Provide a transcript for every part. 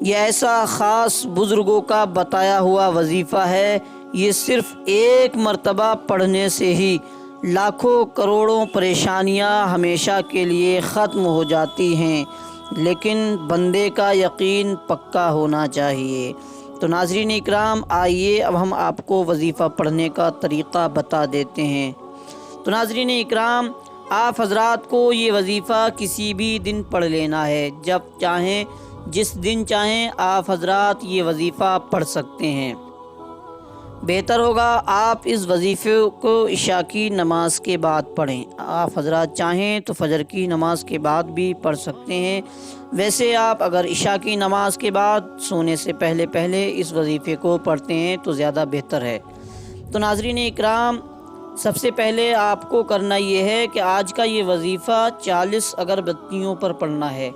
یہ ایسا خاص بزرگوں کا بتایا ہوا وظیفہ ہے، یہ صرف ایک مرتبہ پڑھنے سے ہی لاکھوں کروڑوں پریشانیاں ہمیشہ کے لیے ختم ہو جاتی ہیں، لیکن بندے کا یقین پکا ہونا چاہیے۔ تو ناظرین اکرام، آئیے اب ہم آپ کو وظیفہ پڑھنے کا طریقہ بتا دیتے ہیں۔ تو ناظرین اکرام، آپ حضرات کو یہ وظیفہ کسی بھی دن پڑھ لینا ہے، جب چاہیں جس دن چاہیں آپ حضرات یہ وظیفہ پڑھ سکتے ہیں۔ بہتر ہوگا آپ اس وظیفے کو عشاء کی نماز کے بعد پڑھیں۔ آپ حضرات چاہیں تو فجر کی نماز کے بعد بھی پڑھ سکتے ہیں، ویسے آپ اگر عشاء کی نماز کے بعد سونے سے پہلے اس وظیفے کو پڑھتے ہیں تو زیادہ بہتر ہے۔ تو ناظرین اکرام، سب سے پہلے آپ کو کرنا یہ ہے کہ آج کا یہ وظیفہ 40 اگربتیوں پر پڑھنا ہے۔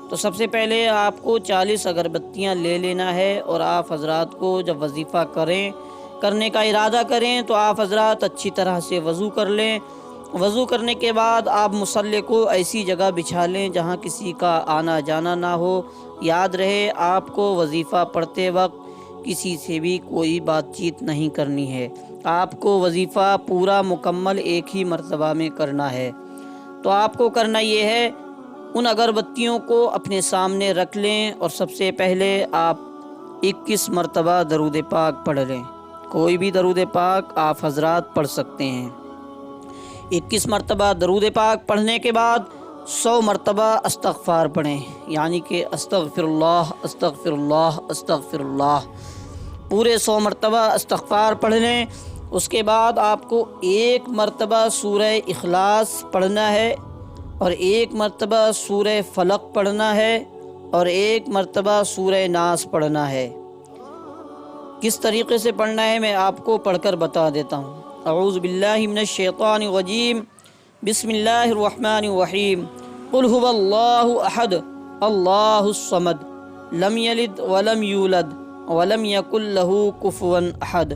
تو سب سے پہلے آپ کو 40 اگربتیاں لے لینا ہے، اور آپ حضرات کو جب وظیفہ کرنے کا ارادہ کریں تو آپ حضرات اچھی طرح سے وضو کر لیں۔ وضو کرنے کے بعد آپ مصلی کو ایسی جگہ بچھا لیں جہاں کسی کا آنا جانا نہ ہو۔ یاد رہے، آپ کو وظیفہ پڑھتے وقت کسی سے بھی کوئی بات چیت نہیں کرنی ہے۔ آپ کو وظیفہ پورا مکمل ایک ہی مرتبہ میں کرنا ہے۔ تو آپ کو کرنا یہ ہے، ان اگربتیوں کو اپنے سامنے رکھ لیں، اور سب سے پہلے آپ 21 مرتبہ درود پاک پڑھ لیں۔ کوئی بھی درود پاک آپ حضرات پڑھ سکتے ہیں۔ 21 مرتبہ درود پاک پڑھنے کے بعد 100 مرتبہ استغفار پڑھیں، یعنی کہ استغفر اللہ استغفر اللہ استغفر اللہ، پورے 100 مرتبہ استغفار پڑھ لیں۔ اس کے بعد آپ کو 1 مرتبہ سورہ اخلاص پڑھنا ہے، اور 1 مرتبہ سورہ فلق پڑھنا ہے، اور 1 مرتبہ سورہ ناس پڑھنا ہے۔ کس طریقے سے پڑھنا ہے میں آپ کو پڑھ کر بتا دیتا ہوں۔ اعوذ باللہ من الشیطان الرجیم، بسم اللہ الرحمن الرحیم، قل هو اللہ احد اللہ الصمد لم یلد ولم یولد ولم یکن له کفوا احد۔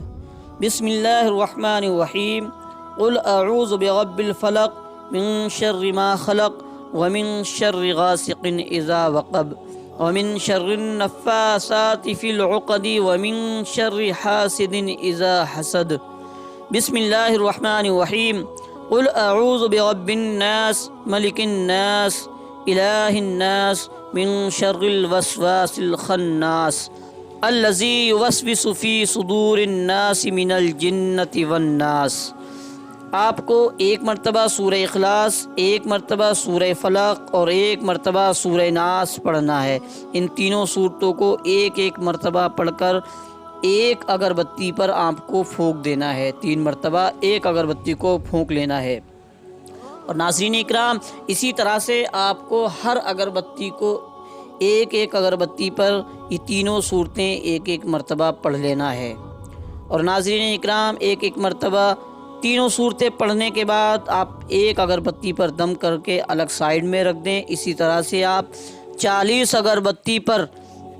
بسم اللہ الرحمن الرحیم، قل اعوذ برب الفلق من شر ما خلق ومن شر غاسق اذا وقب ومن شر النفاثات في العقد ومن شر حاسد اذا حسد۔ بسم اللہ الرحمن الرحیم، قل اعوذ برب الناس ملک الناس الہ الناس من شر الوسواس الخناس الذی یوسوس فی صدور الناس من الجنۃ والناس۔ آپ کو 1 مرتبہ سورہ اخلاص، 1 مرتبہ سورہ فلق اور 1 مرتبہ سورہ ناس پڑھنا ہے۔ ان تینوں سورتوں کو 1 مرتبہ پڑھ کر 1 اگربتی پر آپ کو پھونک دینا ہے۔ 3 مرتبہ 1 اگربتی کو پھونک لینا ہے۔ اور ناظرین اکرام، اسی طرح سے آپ کو ہر اگربتی کو 1 اگربتی پر یہ تینوں صورتیں 1 مرتبہ پڑھ لینا ہے۔ اور ناظرین اکرام، 1 مرتبہ تینوں صورتیں پڑھنے کے بعد آپ 1 اگربتی پر دم کر کے الگ سائیڈ میں رکھ دیں۔ اسی طرح سے آپ 40 اگربتی پر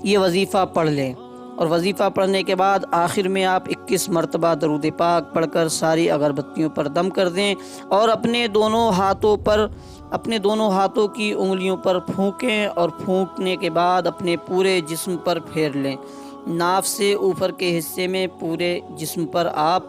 یہ وظیفہ پڑھ لیں، اور وظیفہ پڑھنے کے بعد آخر میں آپ 21 مرتبہ درود پاک پڑھ کر ساری اگربتیوں پر دم کر دیں، اور اپنے دونوں ہاتھوں کی انگلیوں پر پھونکیں، اور پھونکنے کے بعد اپنے پورے جسم پر پھیر لیں۔ ناف سے اوپر کے حصے میں پورے جسم پر آپ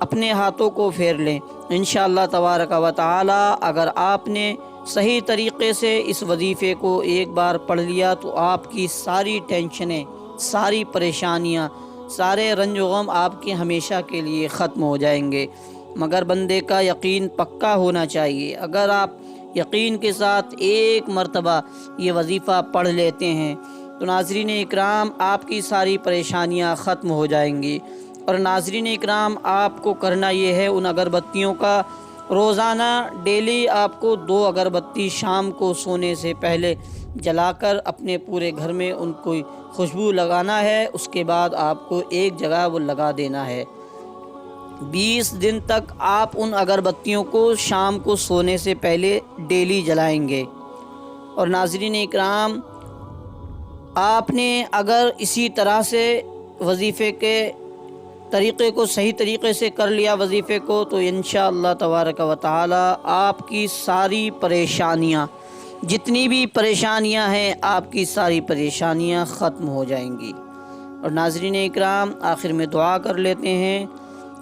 اپنے ہاتھوں کو پھیر لیں۔ انشاءاللہ تبارک و تعالی اگر آپ نے صحیح طریقے سے اس وظیفے کو ایک بار پڑھ لیا تو آپ کی ساری ٹینشنیں، ساری پریشانیاں، سارے رنج و غم آپ کے ہمیشہ کے لیے ختم ہو جائیں گے۔ مگر بندے کا یقین پکا ہونا چاہیے۔ اگر آپ یقین کے ساتھ 1 مرتبہ یہ وظیفہ پڑھ لیتے ہیں تو ناظرین اکرام آپ کی ساری پریشانیاں ختم ہو جائیں گی۔ اور ناظرین اکرام، آپ کو کرنا یہ ہے، ان اگربتیوں کا روزانہ ڈیلی آپ کو 2 اگربتی شام کو سونے سے پہلے جلا کر اپنے پورے گھر میں ان کو خوشبو لگانا ہے۔ اس کے بعد آپ کو ایک جگہ وہ لگا دینا ہے۔ 20 دن تک آپ ان اگربتیوں کو شام کو سونے سے پہلے ڈیلی جلائیں گے۔ اور ناظرین اکرام، آپ نے اگر اسی طرح سے وظیفے کے طریقے کو صحیح طریقے سے کر لیا وظیفے کو، تو انشاءاللہ تبارک و تعالی آپ کی ساری پریشانیاں جتنی بھی پریشانیاں ہیں آپ کی ساری پریشانیاں ختم ہو جائیں گی۔ اور ناظرین اکرام، آخر میں دعا کر لیتے ہیں۔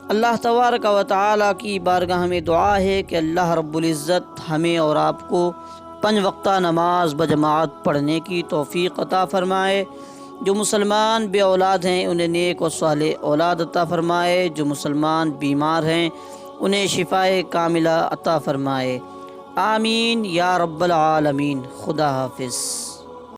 اللہ تبارک و تعالیٰ کی بارگاہ میں دعا ہے کہ اللہ رب العزت ہمیں اور آپ کو 5 وقتہ نماز بجماعت پڑھنے کی توفیق عطا فرمائے۔ جو مسلمان بے اولاد ہیں انہیں نیک و صالح اولاد عطا فرمائے۔ جو مسلمان بیمار ہیں انہیں شفائے کاملہ عطا فرمائے۔ آمین یا رب العالمین۔ خدا حافظ۔